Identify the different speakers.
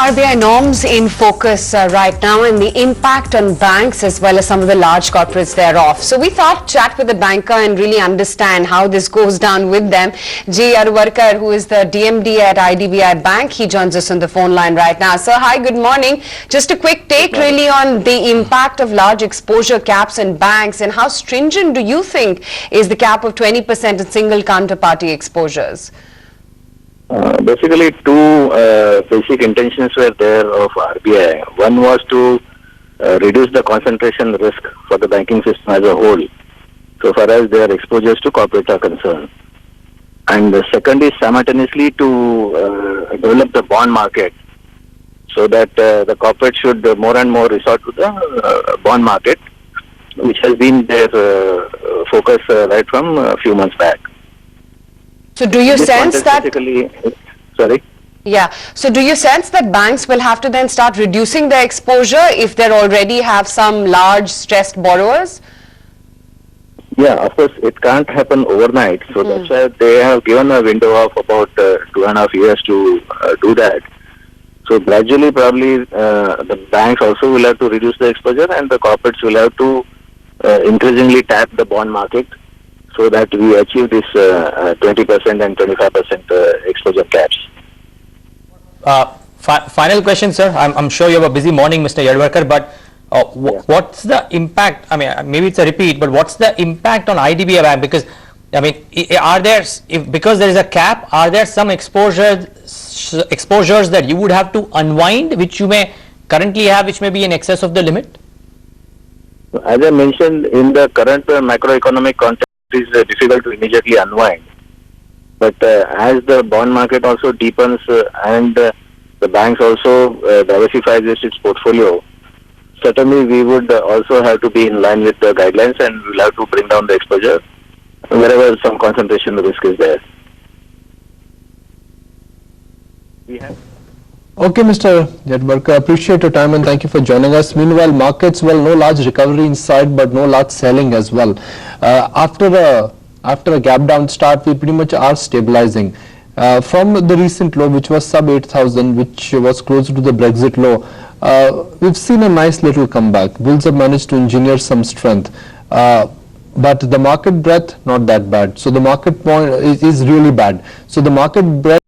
Speaker 1: RBI norms in focus right now and the impact on banks as well as some of the large corporates thereof. So we thought chat with the banker and really understand how this goes down with them. Yadwadkar, who is the DMD at IDBI Bank, he joins us on the phone line right now. So hi, good morning. Just a quick take really on the impact of large exposure caps in banks and how stringent do you think is the cap of 20% in single counterparty exposures?
Speaker 2: Basically, two basic intentions were there of RBI. One was to reduce the concentration risk for the banking system as a whole, so far as their exposures to corporate are concerned. And the second is simultaneously to develop the bond market, so that the corporate should more and more resort to the bond market, which has been their focus right from a few months back.
Speaker 1: So do you sense that...
Speaker 2: Sorry?
Speaker 1: Yeah. So do you sense that banks will have to then start reducing their exposure if they already have some large stressed borrowers?
Speaker 2: Yeah, of course, it can't happen overnight. So that's why they have given a window of about 2.5 years to do that. So gradually, probably, the banks also will have to reduce the exposure and the corporates will have to increasingly tap the bond market, so that we achieve this 20% and 25% exposure caps.
Speaker 3: Final question, sir. I'm sure you have a busy morning, Mr. Yadwadkar, but what's the impact? I mean, maybe it's a repeat, but what's the impact on IDBI Bank? Because, I mean, are there, because there is a cap, are there some exposures that you would have to unwind, which you may currently have, which may be in excess of the limit?
Speaker 2: As I mentioned, in the current macroeconomic context, it is difficult to immediately unwind. But as the bond market also deepens and the banks also diversifies its portfolio, certainly we would also have to be in line with the guidelines and we'll have to bring down the exposure wherever some concentration risk is there.
Speaker 4: Okay, Mr. Yadwadkar, appreciate your time and thank you for joining us. Meanwhile, markets, well, no large recovery in sight, but no large selling as well. After a gap down start, we pretty much are stabilizing. From the recent low, which was sub 8,000, which was closer to the Brexit low, we've seen a nice little comeback. Bulls have managed to engineer some strength. But the market breadth, not that bad. So the market point is really bad. So the market breadth